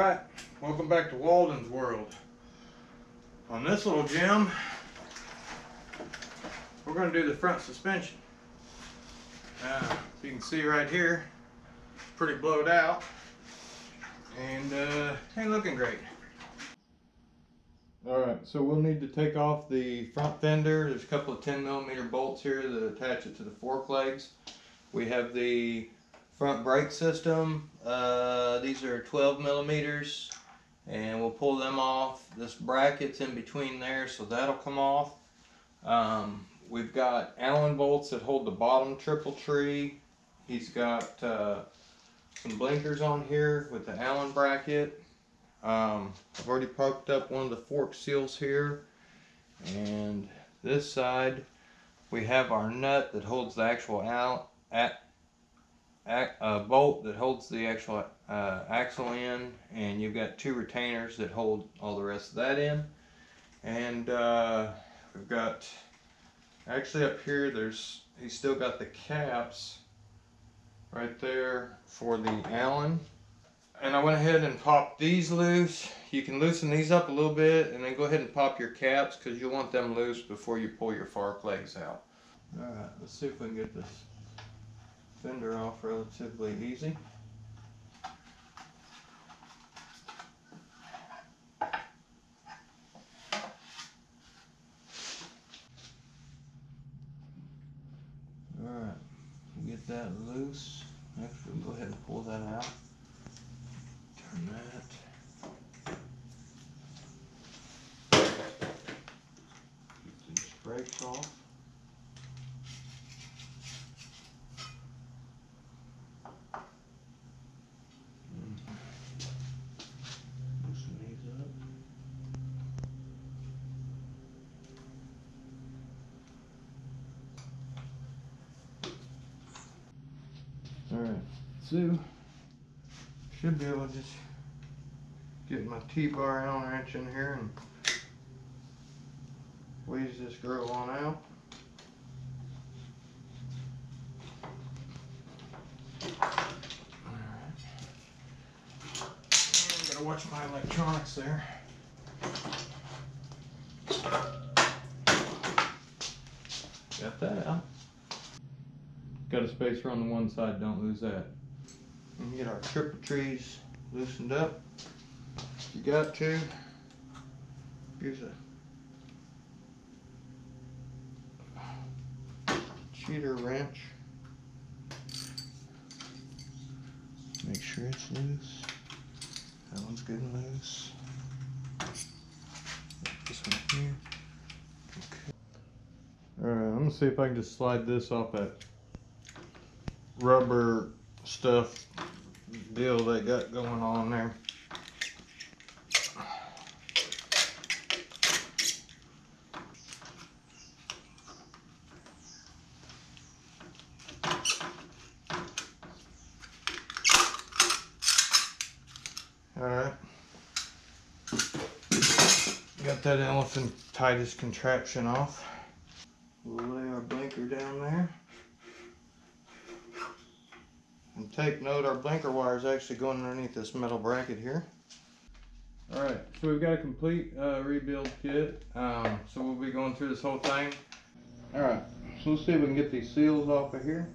Alright, welcome back to Walden's World. On this little gem, we're going to do the front suspension. As you can see right here, pretty blowed out and ain't looking great. Alright, so we'll need to take off the front fender. There's a couple of 10mm bolts here that attach it to the fork legs. We have the front brake system. These are 12mm, and we'll pull them off. This bracket's in between there, so that'll come off. We've got Allen bolts that hold the bottom triple tree. He's got some blinkers on here with the Allen bracket. I've already poked up one of the fork seals here, and this side we have our nut that holds the actual bolt that holds the actual axle in, and you've got two retainers that hold all the rest of that in. And we've got, actually up here, he's still got the caps right there for the Allen. And I went ahead and popped these loose. You can loosen these up a little bit and then go ahead and pop your caps, because you'll want them loose before you pull your fork legs out. Alright, let's see if we can get this fender off relatively easy. Alright, get that loose. Next we'll go ahead and pull that out. Turn that. Get these brakes off. Loosen these up. Alright, so should be able to just get my T-bar Allen wrench in here and squeeze this girl on out. Alright. Gotta watch my electronics there. Got that out. Got a spacer on the one side, don't lose that. And get our triple trees loosened up. If you got to, use a cheater wrench. Make sure it's loose. That one's good and loose. This one here. Okay. Alright, I'm gonna see if I can just slide this off that rubber stuff deal they got going on there. Alright. Got that elephantitis contraption off. We'll lay our blinker down there. And take note, our blinker wire is actually going underneath this metal bracket here. Alright, so we've got a complete rebuild kit. So we'll be going through this whole thing. Alright, so let's see if we can get these seals off of here.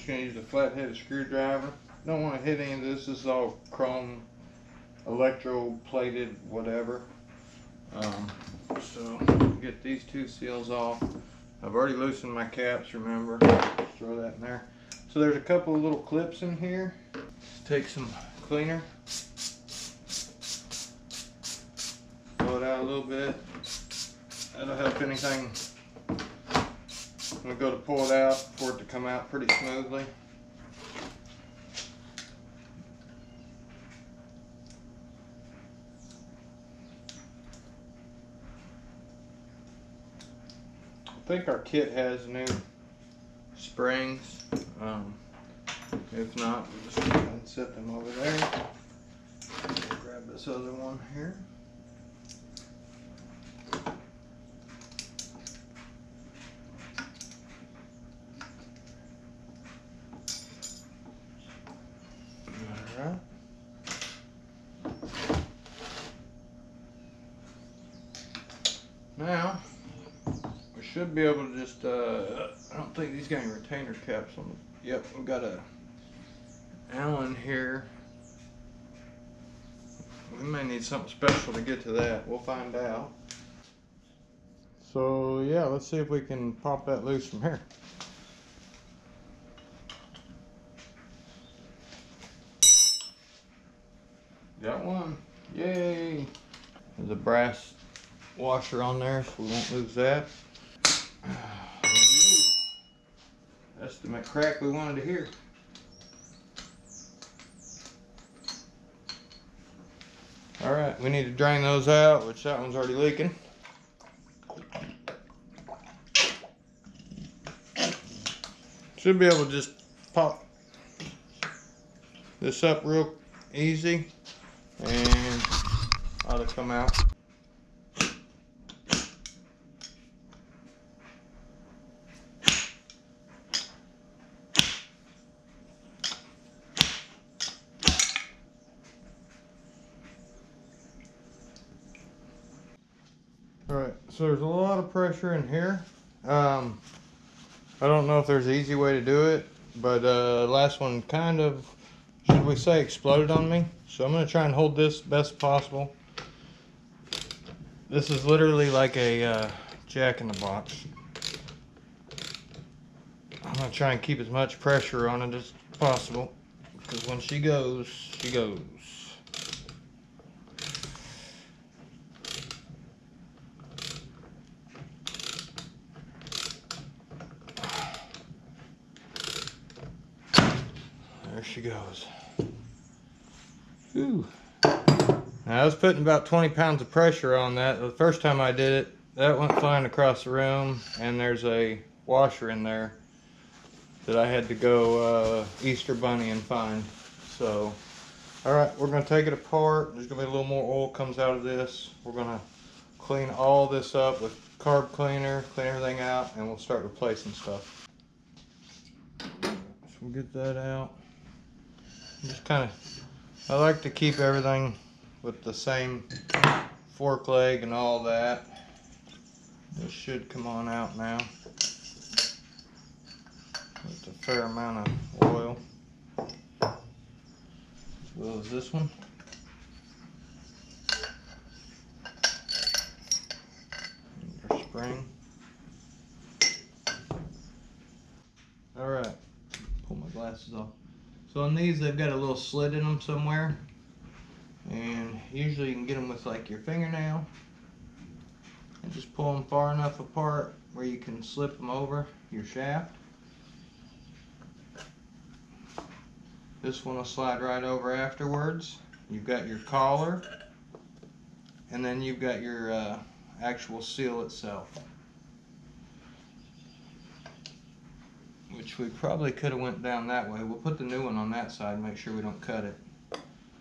Change the flat-headed screwdriver. Don't want to hit any of this. This is all chrome, electro-plated, whatever. So get these two seals off. I've already loosened my caps, remember. Just throw that in there. So there's a couple of little clips in here. Let's take some cleaner. Blow it out a little bit. That'll help anything. I'm going to go to pull it out for it to come out pretty smoothly. I think our kit has new springs. If not, we'll just go ahead and set them over there. We'll grab this other one here. Should be able to just, I don't think these got any retainer caps on them. Yep, we've got a Allen here. We may need something special to get to that. We'll find out. So yeah, let's see if we can pop that loose from here. Got one. Yay! There's a brass washer on there, so we won't lose that. That's the crack we wanted to hear. Alright, we need to drain those out, which that one's already leaking. Should be able to just pop this up real easy and ought to come out. Alright, so there's a lot of pressure in here. I don't know if there's an easy way to do it, but last one kind of, should we say, exploded on me. So I'm going to try and hold this best possible. This is literally like a jack in the box. I'm going to try and keep as much pressure on it as possible, because when she goes, she goes. There she goes. Whew. Now I was putting about 20 pounds of pressure on that. The first time I did it, that went flying across the room, and there's a washer in there that I had to go Easter bunny and find. So, alright, we're going to take it apart. There's going to be a little more oil comes out of this. We're going to clean all this up with carb cleaner, clean everything out, and we'll start replacing stuff. So we'll get that out. Just kind of, I like to keep everything with the same fork leg and all that. This should come on out now with a fair amount of oil, as well as this one. And your spring. Alright, pull my glasses off. So on these, they've got a little slit in them somewhere, and usually you can get them with like your fingernail, and just pull them far enough apart where you can slip them over your shaft. This one will slide right over afterwards. You've got your collar, and then you've got your actual seal itself, which we probably could have went down that way. We'll put the new one on that side and make sure we don't cut it.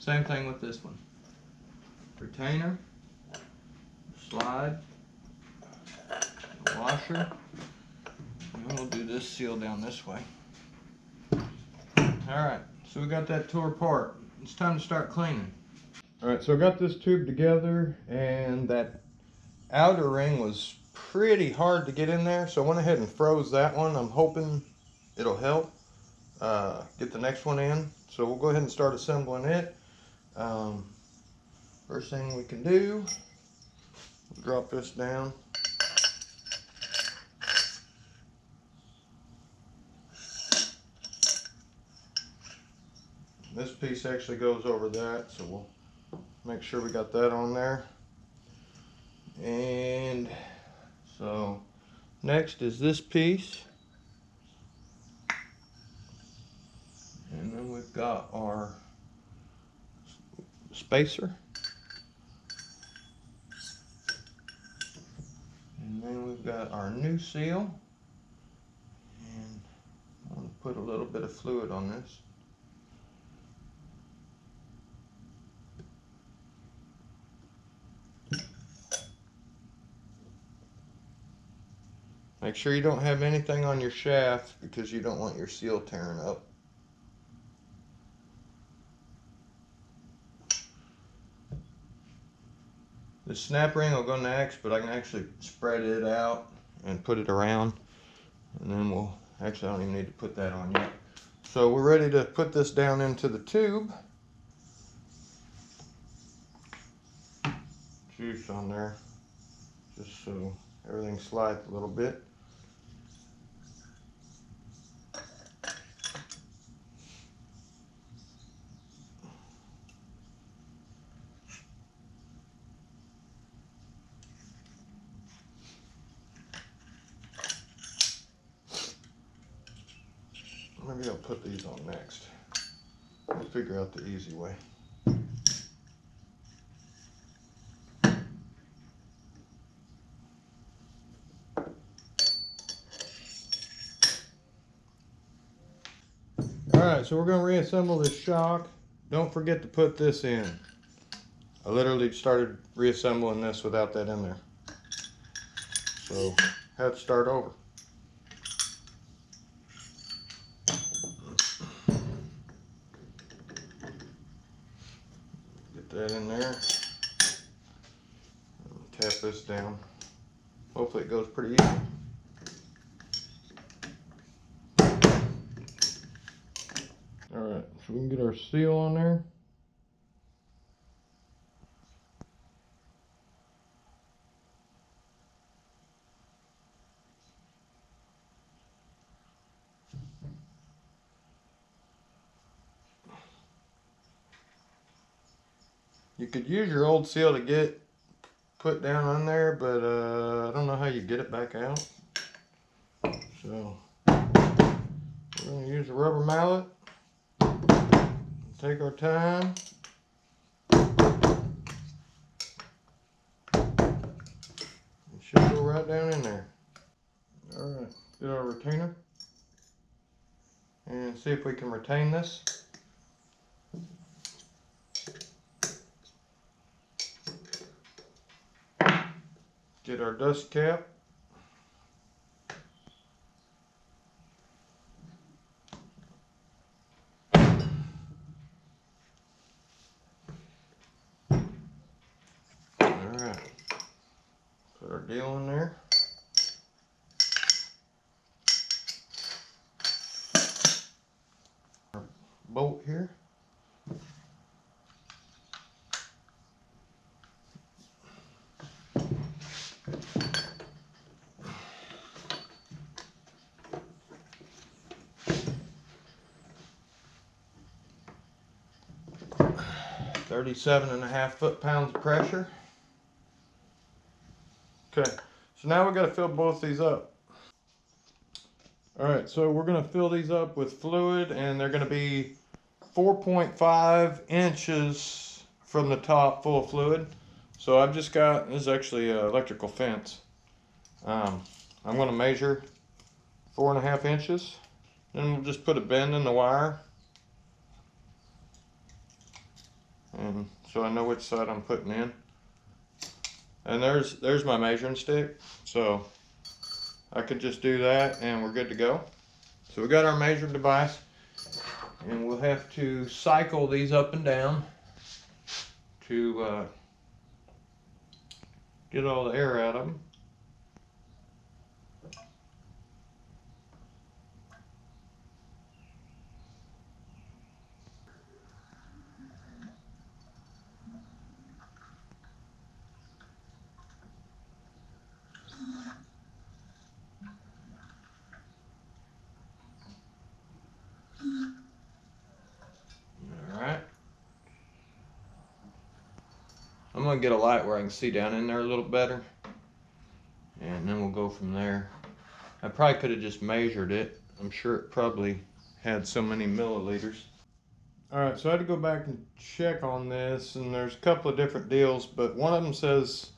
Same thing with this one. Retainer, slide, washer, and we'll do this seal down this way. Alright, so we got that tore apart. It's time to start cleaning. Alright, so I got this tube together, and that outer ring was pretty hard to get in there, so I went ahead and froze that one. I'm hoping it'll help get the next one in. So we'll go ahead and start assembling it. First thing we can do, drop this down. This piece actually goes over that, so we'll make sure we got that on there. And so next is this piece. And then we've got our spacer. And then we've got our new seal. And I'm going to put a little bit of fluid on this. Make sure you don't have anything on your shaft because you don't want your seal tearing up. The snap ring will go next, but I can actually spread it out and put it around. And then we'll, actually I don't even need to put that on yet. So we're ready to put this down into the tube. Juice on there, just so everything slides a little bit. Maybe I'll put these on next. I'll figure out the easy way. Alright, so we're going to reassemble this shock. Don't forget to put this in. I literally started reassembling this without that in there. So, had to start over. Get that in there. Tap this down. Hopefully it goes pretty easy. Alright, so we can get our seal on there. You could use your old seal to get put down on there, but I don't know how you get it back out. So we're going to use a rubber mallet. Take our time. It should go right down in there. Alright, get our retainer and see if we can retain this. Get our dust cap. Alright, put our deal in there. Our bolt here. .37.5 foot-pounds of pressure. Okay, so now we've got to fill both these up. Alright, so we're going to fill these up with fluid, and they're going to be 4.5 inches from the top full of fluid. So I've just got, this is actually an electrical fence. I'm going to measure 4.5 inches. Then we'll just put a bend in the wire. And so I know which side I'm putting in. And there's my measuring stick. So I could just do that and we're good to go. So we got our measuring device, and we'll have to cycle these up and down to get all the air out of them. Alright. I'm going to get a light where I can see down in there a little better. And then we'll go from there. I probably could have just measured it. I'm sure it probably had so many milliliters. Alright, so I had to go back and check on this, and there's a couple of different deals, but one of them says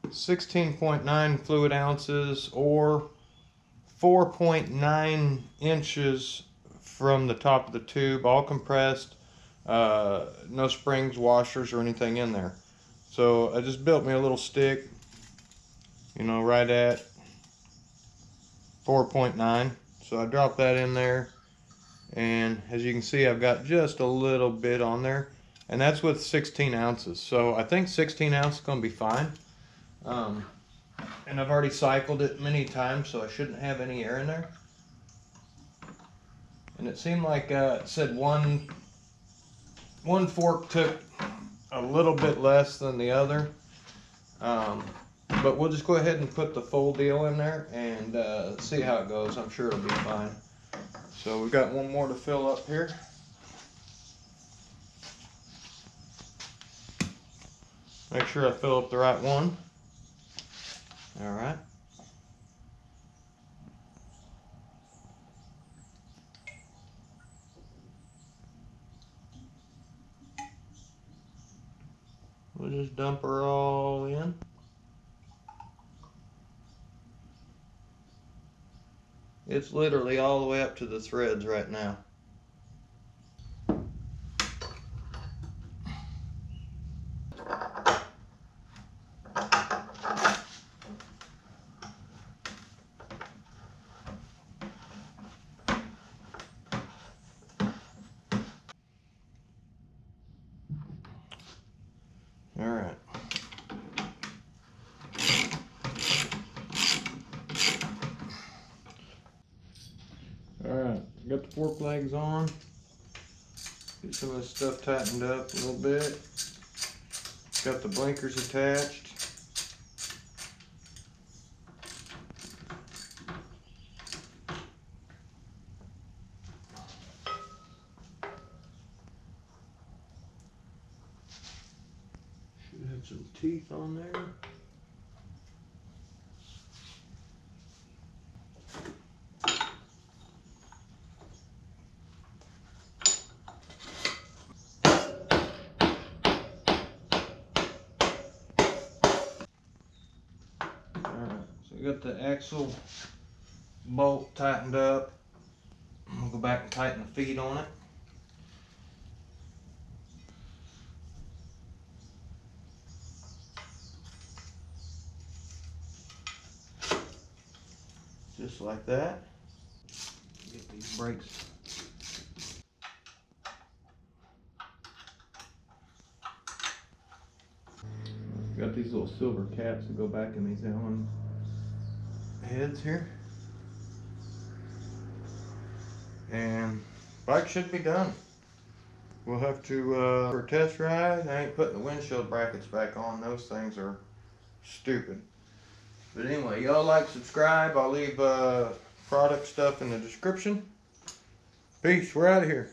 16.9 fluid ounces or 4.9 inches from the top of the tube, all compressed, no springs, washers, or anything in there. So I just built me a little stick, you know, right at 4.9. So I dropped that in there, and as you can see, I've got just a little bit on there, and that's with 16 ounces. So I think 16 ounces is going to be fine. And I've already cycled it many times, so I shouldn't have any air in there. And it seemed like it said one fork took a little bit less than the other. But we'll just go ahead and put the full deal in there and see how it goes. I'm sure it'll be fine. So we've got one more to fill up here. Make sure I fill up the right one. All right. We'll just dump her all in. It's literally all the way up to the threads right now. All right. All right, got the fork legs on. Get some of this stuff tightened up a little bit. Got the blinkers attached. Should have some teeth on there. So we got the axle bolt tightened up. We'll go back and tighten the feet on it. Just like that. Get these brakes. Got these little silver caps that go back in these Allen heads here. And bike should be done. We'll have to for a test ride. I ain't putting the windshield brackets back on. Those things are stupid. But anyway, y'all like, subscribe. I'll leave product stuff in the description. Peace. We're out of here.